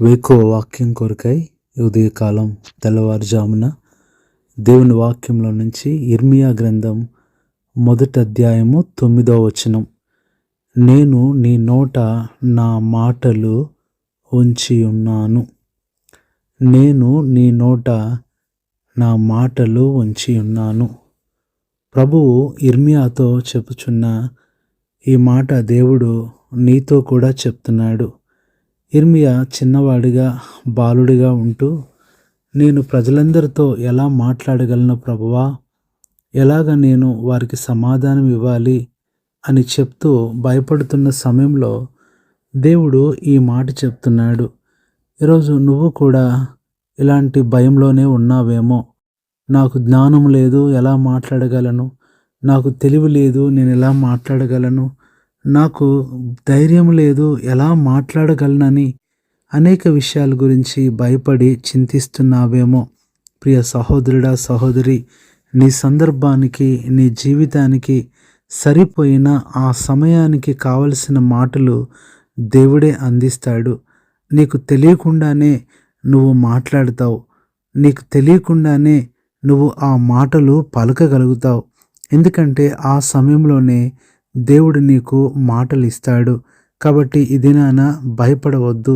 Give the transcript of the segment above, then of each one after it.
వేకువ వాక్యం కొరకై ఉదయకాలం తెల్లవారుజామున దేవుని వాక్యంలో నుంచి ఇర్మియా గ్రంథం 1వ అధ్యాయము 9వ వచనం. నేను నీ నోట నా మాటలు ఉంచి ఉన్నాను. నేను నీ నోట నా మాటలు ఉంచి ఉన్నాను. ప్రభువు ఇర్మియాతో చెప్పుచున్న ఈ మాట దేవుడు నీతో కూడా చెప్తున్నాడు. ఇర్మియా చిన్నవాడిగా బాలుడిగా ఉంటూ నేను ప్రజలందరితో ఎలా మాట్లాడగలను ప్రభువా, ఎలాగ నేను వారికి సమాధానం ఇవ్వాలి అని చెప్తూ భయపడుతున్న సమయంలో దేవుడు ఈ మాట చెప్తున్నాడు. ఈరోజు నువ్వు కూడా ఇలాంటి భయంలోనే ఉన్నావేమో. నాకు జ్ఞానం లేదు, ఎలా మాట్లాడగలను, నాకు తెలివి లేదు, నేను ఎలా మాట్లాడగలను, నాకు ధైర్యం లేదు, ఎలా మాట్లాడగలనని అనేక విషయాల గురించి భయపడి చింతిస్తున్నావేమో. ప్రియ సహోదరుడా, సహోదరి, నీ సందర్భానికి, నీ జీవితానికి సరిపోయిన ఆ సమయానికి కావలసిన మాటలు దేవుడే అందిస్తాడు. నీకు తెలియకుండానే నువ్వు మాట్లాడతావు. నీకు తెలియకుండానే నువ్వు ఆ మాటలు పలకగలుగుతావు. ఎందుకంటే ఆ సమయంలోనే దేవుడు నీకు మాటలు ఇస్తాడు. కాబట్టి ఈ దినాన భయపడవద్దు.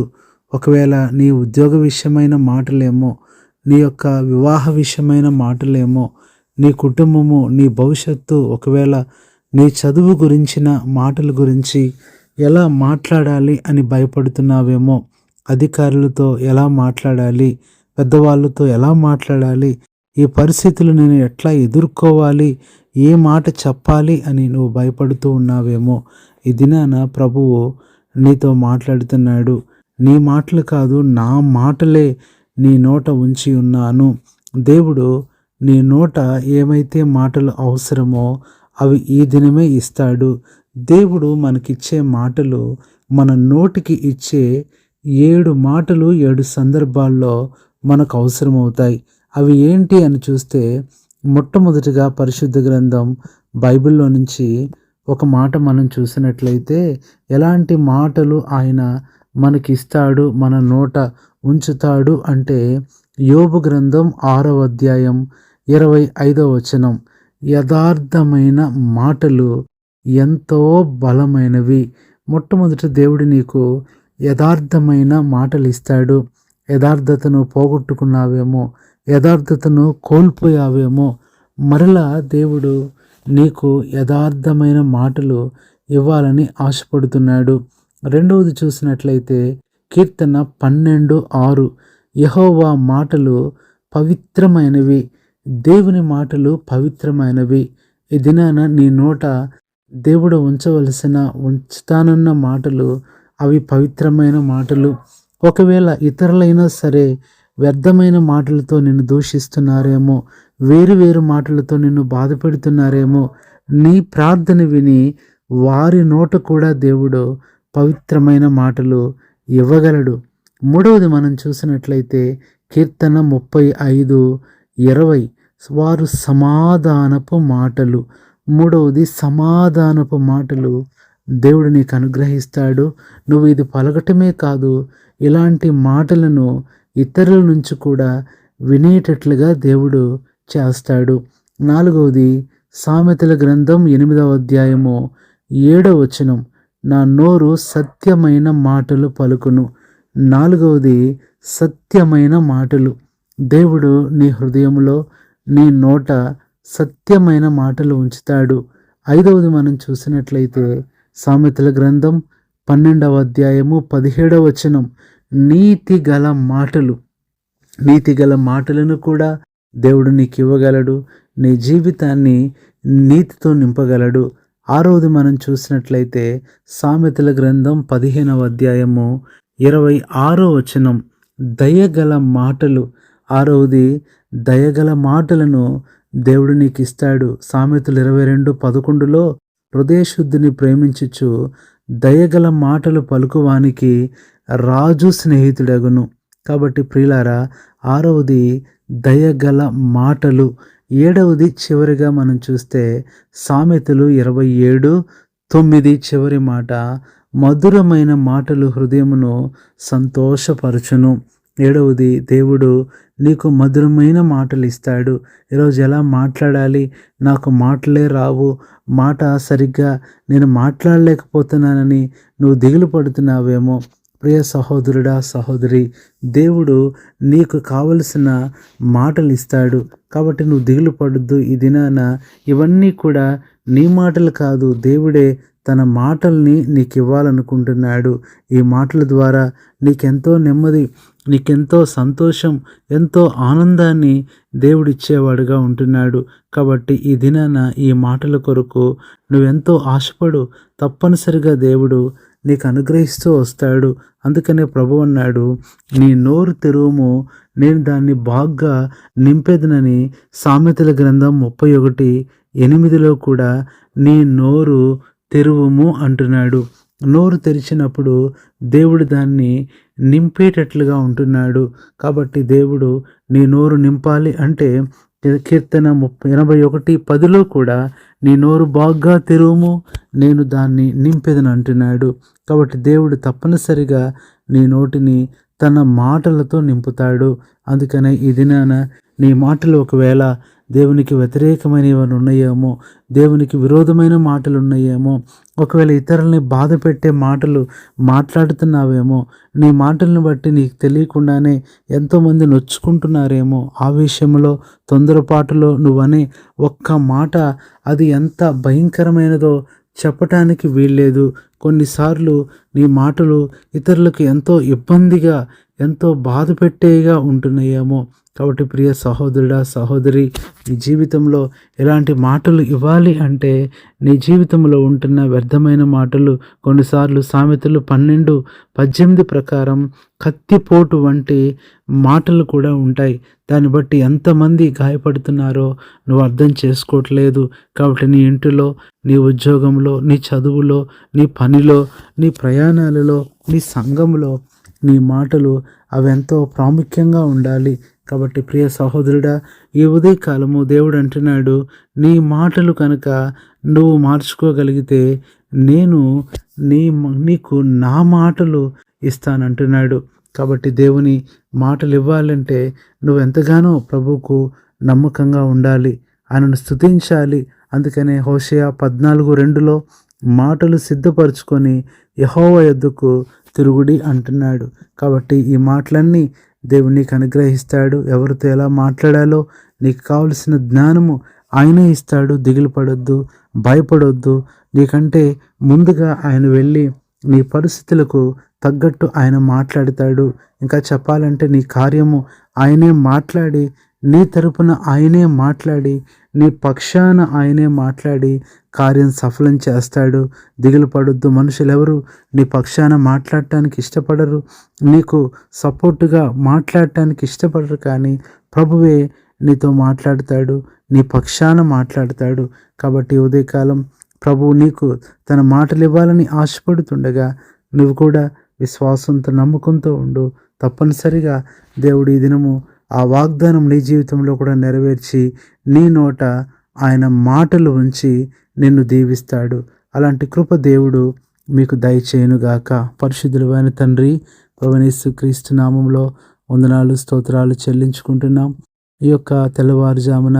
ఒకవేళ నీ ఉద్యోగ విషయమైన మాటలేమో, నీ యొక్క వివాహ విషయమైన మాటలేమో, నీ కుటుంబము, నీ భవిష్యత్తు, ఒకవేళ నీ చదువు గురించిన మాటల గురించి ఎలా మాట్లాడాలి అని భయపడుతున్నావేమో, అధికారులతో ఎలా మాట్లాడాలి, పెద్దవాళ్ళతో ఎలా మాట్లాడాలి, ఈ పరిస్థితులు నేను ఎట్లా ఎదుర్కోవాలి, ఏ మాట చెప్పాలి అని నువ్వు భయపడుతూ ఉన్నావేమో. ఈ దినాన ప్రభువు నీతో మాట్లాడుతున్నాడు. నీ మాటలు కాదు, నా మాటలే నీ నోట ఉంచి ఉన్నాను. దేవుడు నీ నోట ఏమైతే మాటలు అవసరమో అవి ఈ దినమే ఇస్తాడు. దేవుడు మనకిచ్చే మాటలు, మన నోటికి ఇచ్చే 7 మాటలు 7 సందర్భాల్లో మనకు అవసరమవుతాయి. అవి ఏంటి అని చూస్తే, మొట్టమొదటిగా పరిశుద్ధ గ్రంథం బైబిల్లో నుంచి ఒక మాట మనం చూసినట్లయితే, ఎలాంటి మాటలు ఆయన మనకిస్తాడు, మన నోట ఉంచుతాడు అంటే, యోబు గ్రంథం 6వ అధ్యాయం 25వ వచనం. యథార్థమైన మాటలు ఎంతో బలమైనవి. మొట్టమొదట దేవుడు నీకు యథార్థమైన మాటలు ఇస్తాడు. యథార్థతను పోగొట్టుకున్నావేమో, యథార్థతను కోల్పోయావేమో, మరలా దేవుడు నీకు యథార్థమైన మాటలు ఇవ్వాలని ఆశపడుతున్నాడు. రెండవది చూసినట్లయితే కీర్తన 12:6, యెహోవా మాటలు పవిత్రమైనవి. దేవుని మాటలు పవిత్రమైనవి. ఈ దినాన నీ నోట దేవుడు ఉంచుతానన్న మాటలు అవి పవిత్రమైన మాటలు. ఒకవేళ ఇతరులైనా సరే వ్యర్థమైన మాటలతో నిన్ను దూషిస్తున్నారేమో, వేరు మాటలతో నిన్ను బాధ పెడుతున్నారేమో, నీ ప్రార్థన విని వారి నోట కూడా దేవుడు పవిత్రమైన మాటలు ఇవ్వగలడు. మూడవది మనం చూసినట్లయితే కీర్తన 35:20, వారు సమాధానపు మాటలు. మూడవది సమాధానపు మాటలు దేవుడు నీకు అనుగ్రహిస్తాడు. నువ్వు ఇది పలకటమే కాదు, ఇలాంటి మాటలను ఇతరుల నుంచి కూడా వినేటట్లుగా దేవుడు చేస్తాడు. నాలుగవది సామెతల గ్రంథం 8వ అధ్యాయము 7వ వచనం. నా నోరు సత్యమైన మాటలు పలుకును. నాలుగవది సత్యమైన మాటలు. దేవుడు నీ హృదయంలో, నీ నోట సత్యమైన మాటలు ఉంచుతాడు. ఐదవది మనం చూసినట్లయితే సామెతల గ్రంథం 12వ అధ్యాయము 17వ వచనం. నీతి గల మాటలు. నీతి గల మాటలను కూడా దేవుడు నీకు ఇవ్వగలడు. నీ జీవితాన్ని నీతితో నింపగలడు. ఆరవది మనం చూసినట్లయితే సామెతల గ్రంథం 15వ అధ్యాయము 26వ వచనం. దయగల మాటలు. ఆరవది దయగల మాటలను దేవుడు నీకు ఇస్తాడు. సామెతలు 22:11లో హృదయశుద్ధిని ప్రేమించుచు దయగల మాటలు పలుకువానికి రాజు స్నేహితుడగును. కాబట్టి ప్రియులారా, ఆరవది దయగల మాటలు. ఏడవది చివరిగా మనం చూస్తే సామెతలు 27:9 చివరి మాట. మధురమైన మాటలు హృదయమును సంతోషపరచును. 7వది, దేవుడు నీకు మధురమైన మాటలు ఇస్తాడు. ఈరోజు ఎలా మాట్లాడాలి, నాకు మాటలే రావు, మాట సరిగ్గా నేను మాట్లాడలేకపోతున్నానని నువ్వు దిగులు పడుతున్నావేమో. ప్రియ సహోదరుడా, సహోదరి, దేవుడు నీకు కావలసిన మాటలు ఇస్తాడు. కాబట్టి నువ్వు దిగులు పడొద్దు. ఈ దినాన ఇవన్నీ కూడా నీ మాటలు కాదు, దేవుడే తన మాటల్ని నీకు ఇవ్వాలనుకుంటున్నాడు. ఈ మాటల ద్వారా నీకెంతో నెమ్మది, నీకెంతో సంతోషం, ఎంతో ఆనందాన్ని దేవుడిచ్చేవాడుగా ఉంటున్నాడు. కాబట్టి ఈ దినాన ఈ మాటల కొరకు నువ్వెంతో ఆశపడు. తప్పనిసరిగా దేవుడు నీకు అనుగ్రహిస్తూ వస్తాడు. అందుకనే ప్రభు అన్నాడు, నీ నోరు తెరువుము, నేను దాన్ని బాగా నింపెదనని. సామెతల గ్రంథం 31:8 కూడా నీ నోరు తెరువుము అంటున్నాడు. నోరు తెరిచినప్పుడు దేవుడు దాన్ని నింపేటట్లుగా ఉంటున్నాడు. కాబట్టి దేవుడు నీ నోరు నింపాలి అంటే కీర్తన 81:10 కూడా నీ నోరు బాగా తెరువుము, నేను దాన్ని నింపెదను అంటున్నాడు. కాబట్టి దేవుడు తప్పనిసరిగా నీ నోటిని తన మాటలతో నింపుతాడు. అందుకనే ఈ దినాన నీ మాటలు ఒకవేళ దేవునికి వ్యతిరేకమైనవి ఉన్నాయేమో, దేవునికి విరోధమైన మాటలు ఉన్నాయేమో, ఒకవేళ ఇతరులని బాధ పెట్టే మాటలు మాట్లాడుతున్నావేమో, నీ మాటలను బట్టి నీకు తెలియకుండానే ఎంతోమంది నొచ్చుకుంటున్నారేమో. ఆ విషయంలో తొందరపాటులో నువ్వనే ఒక్క మాట అది ఎంత భయంకరమైనదో చెప్పటానికి వీల్లేదు. కొన్నిసార్లు నీ మాటలు ఇతరులకు ఎంతో ఇబ్బందిగా, ఎంతో బాధ పెట్టేగా ఉంటున్నాయేమో. కాబట్టి ప్రియ సహోదరుడా, సహోదరి, నీ జీవితంలో ఎలాంటి మాటలు ఇవ్వాలి అంటే నీ జీవితంలో ఉంటున్న వ్యర్థమైన మాటలు, కొన్నిసార్లు సామెతలు 12:18 ప్రకారం కత్తిపోటు వంటి మాటలు కూడా ఉంటాయి. దాన్ని బట్టి ఎంతమంది గాయపడుతున్నారో నువ్వు అర్థం చేసుకోవట్లేదు. కాబట్టి నీ ఇంటిలో, నీ ఉద్యోగంలో, నీ చదువులో, నీ పనిలో, నీ ప్రయాణాలలో, నీ సంఘంలో నీ మాటలు అవెంతో ప్రాముఖ్యంగా ఉండాలి. కాబట్టి ప్రియ సహోదరుడా, ఈ ఉదయకాలము దేవుడు అంటున్నాడు, నీ మాటలు కనుక నువ్వు మార్చుకోగలిగితే నేను నీకు నా మాటలు ఇస్తానంటున్నాడు. కాబట్టి దేవుని మాటలు ఇవ్వాలంటే నువ్వు ఎంతగానో ప్రభువుకు నమ్మకంగా ఉండాలి, ఆయనను స్తుతించాలి. అందుకనే హోషేయ 14:2 మాటలు సిద్ధపరచుకొని యెహోవా యొద్దకు తిరుగుడి అంటున్నాడు. కాబట్టి ఈ మాటలన్నీ దేవుడు నీకు అనుగ్రహిస్తాడు. ఎవరితో ఎలా మాట్లాడాలో నీకు కావలసిన జ్ఞానము ఆయనే ఇస్తాడు. దిగులు పడొద్దు, భయపడొద్దు. నీకంటే ముందుగా ఆయన వెళ్ళి నీ పరిస్థితులకు తగ్గట్టు ఆయన మాట్లాడతాడు. ఇంకా చెప్పాలంటే నీ కార్యము ఆయనే మాట్లాడి, నీ తరపున ఆయనే మాట్లాడి, నీ పక్షాన ఆయనే మాట్లాడి కార్యం సఫలం చేస్తాడు. దిగులు పడొద్దు. మనుషులు ఎవరు నీ పక్షాన మాట్లాడటానికి ఇష్టపడరు, నీకు సపోర్టుగా మాట్లాడటానికి ఇష్టపడరు. కానీ ప్రభువే నీతో మాట్లాడతాడు, నీ పక్షాన మాట్లాడతాడు. కాబట్టి ఉదయకాలం ప్రభువు నీకు తన మాటలు ఇవ్వాలని ఆశపడుతుండగా నువ్వు కూడా విశ్వాసంతో, నమ్మకంతో ఉండు. తప్పనిసరిగా దేవుడు ఈ దినము ఆ వాగ్దానం నీ జీవితంలో కూడా నెరవేర్చి నీ నోట ఆయన మాటలు ఉంచి నిన్ను దీవిస్తాడు. అలాంటి కృప దేవుడు మీకు దయచేయునుగాక. పరిశుద్ధుడైన తండ్రి, ప్రభువైన యేసుక్రీస్తు నామంలో వందనాలు, స్తోత్రాలు చెల్లించుకుంటున్నాం. ఈ యొక్క తెల్లవారుజామున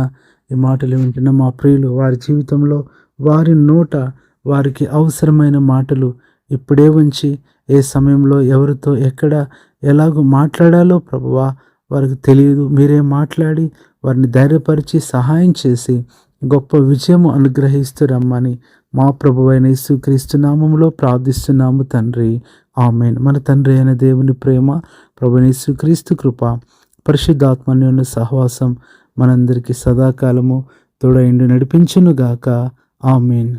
ఈ మాటలు వింటున్న మా ప్రియులు, వారి జీవితంలో వారి నోట వారికి అవసరమైన మాటలు ఇప్పుడే ఉంచి, ఏ సమయంలో ఎవరితో ఎక్కడ ఎలాగో మాట్లాడాలో ప్రభువా వారికి తెలియదు. మీరే మాట్లాడి వారిని ధైర్యపరిచి సహాయం చేసి గొప్ప విజయము అనుగ్రహిస్తూ రమ్మని మా ప్రభువైన యేసుక్రీస్తు నామములో ప్రార్థిస్తున్నాము తండ్రి. ఆమేన్. మన తండ్రి అయిన దేవుని ప్రేమ, ప్రభువైన యేసుక్రీస్తు కృప, పరిశుద్ధాత్మన్యోన్య సహవాసం మనందరికీ సదాకాలము తోడైండి నడిపించునుగాక. ఆమేన్.